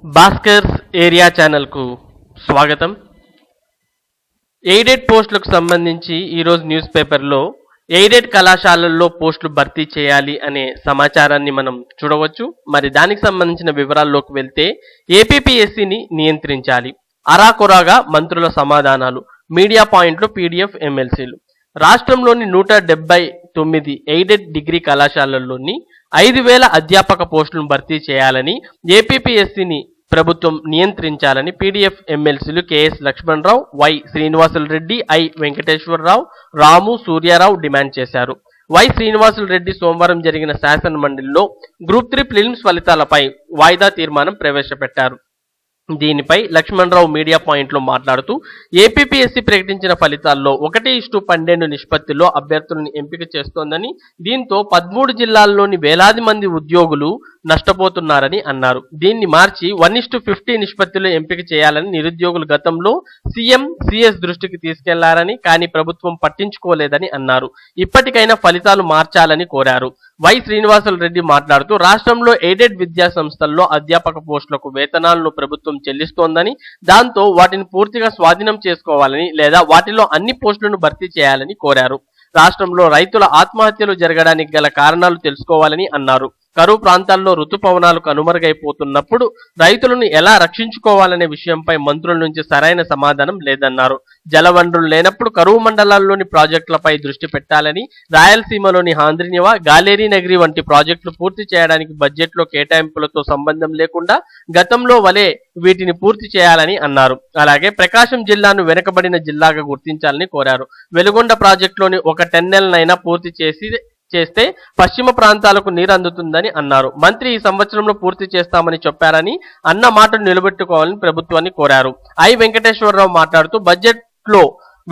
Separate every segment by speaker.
Speaker 1: Bhaskar's area ఛానల్కు స్వాగతం. Aided పోస్టులకు సంబంధించి ఈరోజు న్యూస్ పేపర్లో ఎయిడెడ్ కళాశాలల్లో పోస్టులు భర్తీ చేయాలి అనే సమాచారాన్ని మనం చూడవచ్చు. మరి దానికి సంబంధించిన వివరాల్లోకి వెళ్తే ఏపీపీఎస్సీని నియంత్రించాలి, అరాకొరాగా మంత్రుల సమాధానాలు, మీడియా పాయింట్లు, పీడీఎఫ్ ఎమ్మెల్సీలు. రాష్ట్రంలోని 179 ఎయిడెడ్ డిగ్రీ కళాశాలల్లోని 5,000 అధ్యాపక పోస్టులను భర్తీ చేయాలని ఏపీపీఎస్సీని ప్రభుత్వం నియంత్రించాలని పీడీఎఫ్ ఎమ్మెల్సీలు KS Lakshmana Rao, Y Srinivasulu Reddy, I Venkateswara Rao, Ramu, Surya Rao demand చేశారు. వై శ్రీనివాసులు రెడ్డి సోమవారం జరిగిన శాసన మండలిలో గ్రూప్ 3 ప్రిలిమ్స్ ఫలితాలపై వాయిదా తీర్మానం ప్రవేశపెట్టారు. దీనిపై లక్ష్మణరావు మీడియా పాయింట్లో మాట్లాడుతూ ఏపీపీఎస్సీ ప్రకటించిన ఫలితాల్లో 1:12 నిష్పత్తిలో అభ్యర్థులను ఎంపిక చేస్తోందని, దీంతో 13 జిల్లాల్లోని వేలాది మంది ఉద్యోగులు నష్టపోతున్నారని అన్నారు. దీన్ని మార్చి 1:50 నిష్పత్తిలో ఎంపిక చేయాలని నిరుద్యోగులు గతంలో సీఎం, సీఎస్ దృష్టికి తీసుకెళ్లారని, కానీ ప్రభుత్వం పట్టించుకోలేదని అన్నారు. ఇప్పటికైనా ఫలితాలు మార్చాలని కోరారు. వై శ్రీనివాసులు రెడ్డి మాట్లాడుతూ రాష్ట్రంలో ఎయిడెడ్ విద్యా సంస్థల్లో అధ్యాపక పోస్టులకు వేతనాలను ప్రభుత్వం చెల్లిస్తోందని, దాంతో వాటిని పూర్తిగా స్వాధీనం చేసుకోవాలని లేదా వాటిలో అన్ని పోస్టులను భర్తీ చేయాలని కోరారు. రాష్ట్రంలో రైతుల ఆత్మహత్యలు జరగడానికి గల కారణాలు తెలుసుకోవాలని అన్నారు. కరువు ప్రాంతాల్లో ఋతుపవనాలు కనుమరుగైపోతున్నప్పుడు రైతులను ఎలా రక్షించుకోవాలనే విషయంపై మంత్రుల నుంచి సరైన సమాధానం లేదన్నారు. జలవనరులు లేనప్పుడు కరువు మండలాల్లోని ప్రాజెక్టులపై దృష్టి పెట్టాలని, రాయలసీమలోని హాంద్రినివా, గాలేరీ నగరి వంటి ప్రాజెక్టులు పూర్తి చేయడానికి బడ్జెట్లో కేటాయింపులతో సంబంధం లేకుండా గతంలో వలె వీటిని పూర్తి చేయాలని అన్నారు. అలాగే ప్రకాశం జిల్లాను వెనుకబడిన జిల్లాగా గుర్తించాలని కోరారు. వెలుగొండ ప్రాజెక్టులోని ఒక 10 నెలలైనా పూర్తి చేస్తే పశ్చిమ ప్రాంతాలకు నీరు అందుతుందని అన్నారు. మంత్రి ఈ సంవత్సరంలో పూర్తి చేస్తామని చెప్పారని, అన్న మాటను నిలబెట్టుకోవాలని ప్రభుత్వాన్ని కోరారు. ఐ వెంకటేశ్వరరావు మాట్లాడుతూ బడ్జెట్ లో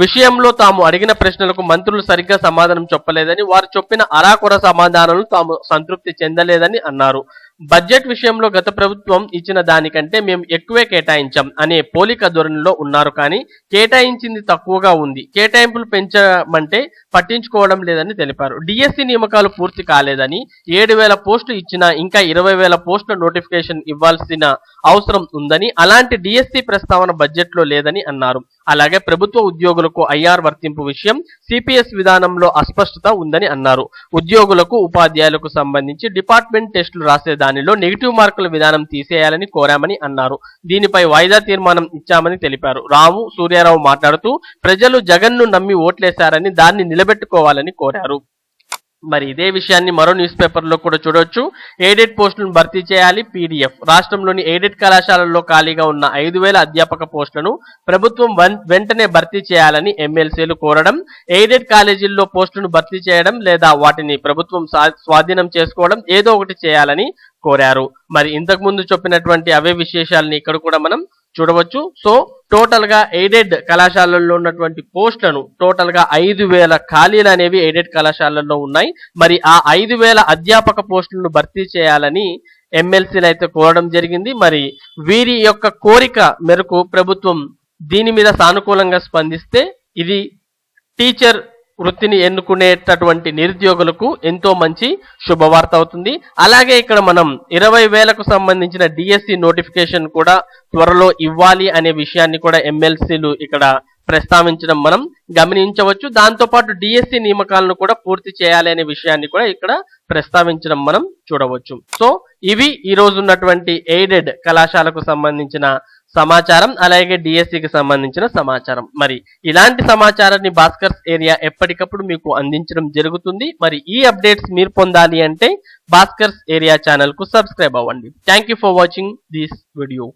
Speaker 1: విషయంలో తాము అడిగిన ప్రశ్నలకు మంత్రులు సరిగ్గా సమాధానం చెప్పలేదని, వారు చెప్పిన అరాకొర సమాధానాలు తాము సంతృప్తి చెందలేదని అన్నారు. బడ్జెట్ విషయంలో గత ప్రభుత్వం ఇచ్చిన దానికంటే మేము ఎక్కువే కేటాయించాం అనే పోలిక ధోరణిలో ఉన్నారు, కానీ కేటాయించింది తక్కువగా ఉంది. కేటాయింపులు పెంచమంటే పట్టించుకోవడం లేదని తెలిపారు. డిఎస్సి నియామకాలు పూర్తి కాలేదని, 7,000 పోస్టులు ఇచ్చినా ఇంకా 20,000 పోస్టుల నోటిఫికేషన్ ఇవ్వాల్సిన అవసరం ఉందని, అలాంటి డిఎస్సి ప్రస్తావన బడ్జెట్ లో లేదని అన్నారు. అలాగే ప్రభుత్వ ఉద్యోగులకు ఐఆర్ వర్తింపు విషయం, సిపిఎస్ విధానంలో అస్పష్టత ఉందని అన్నారు. ఉద్యోగులకు, ఉపాధ్యాయులకు సంబంధించి డిపార్ట్మెంట్ టెస్టులు రాసే దానిలో నెగిటివ్ మార్కుల విధానం తీసేయాలని కోరామని అన్నారు. దీనిపై వాయిదా తీర్మానం ఇచ్చామని తెలిపారు. రాము, సూర్యారావు మాట్లాడుతూ ప్రజలు జగన్ను నమ్మి ఓట్లేశారని, దాన్ని నిలబెట్టుకోవాలని కోరారు. మరి ఇదే విషయాన్ని మరో న్యూస్ పేపర్లో కూడా చూడొచ్చు. ఎయిడెడ్ పోస్టులను భర్తీ చేయాలి, పీడీఎఫ్. రాష్ట్రంలోని ఎయిడెడ్ కళాశాలల్లో ఖాళీగా ఉన్న 5,000 అధ్యాపక పోస్టులను ప్రభుత్వం వెంటనే భర్తీ చేయాలని ఎమ్మెల్సీలు కోరడం, ఎయిడెడ్ కాలేజీల్లో పోస్టులను భర్తీ చేయడం లేదా వాటిని ప్రభుత్వం స్వాధీనం చేసుకోవడం ఏదో ఒకటి చేయాలని కోరారు. మరి ఇంతకు ముందు చెప్పినటువంటి అవే విశేషాలని ఇక్కడ కూడా మనం చూడవచ్చు. సో టోటల్ గా ఎయిడెడ్ కళాశాలల్లో ఉన్నటువంటి పోస్టులను టోటల్ గా 5,000 ఖాళీలు అనేవి ఎయిడెడ్ కళాశాలల్లో ఉన్నాయి. మరి ఆ 5,000 అధ్యాపక పోస్టులను భర్తీ చేయాలని ఎమ్మెల్సీలు అయితే కోరడం జరిగింది. మరి వీరి యొక్క కోరిక మేరకు ప్రభుత్వం దీని మీద సానుకూలంగా స్పందిస్తే ఇది టీచర్ వృత్తిని ఎన్నుకునేటటువంటి నిరుద్యోగులకు ఎంతో మంచి శుభవార్త అవుతుంది. అలాగే ఇక్కడ మనం 20,000కు సంబంధించిన డిఎస్సి నోటిఫికేషన్ కూడా త్వరలో ఇవ్వాలి అనే విషయాన్ని కూడా ఎమ్మెల్సీలు ఇక్కడ ప్రస్తావించడం మనం గమనించవచ్చు. దాంతోపాటు డిఎస్సి నియామకాలను కూడా పూర్తి చేయాలి అనే విషయాన్ని కూడా ఇక్కడ ప్రస్తావించడం మనం చూడవచ్చు. సో ఇవి ఈ రోజు ఉన్నటువంటి ఎయిడెడ్ కళాశాలకు సంబంధించిన సమాచారం, అలాగే డిఎస్సికి సంబంధించిన సమాచారం. మరి ఇలాంటి సమాచారాన్ని భాస్కర్స్ ఏరియా ఎప్పటికప్పుడు మీకు అందించడం జరుగుతుంది. మరి ఈ అప్డేట్స్ మీరు పొందాలి అంటే భాస్కర్స్ ఏరియా ఛానల్ కు సబ్స్క్రైబ్ అవ్వండి. Thank you for watching this video.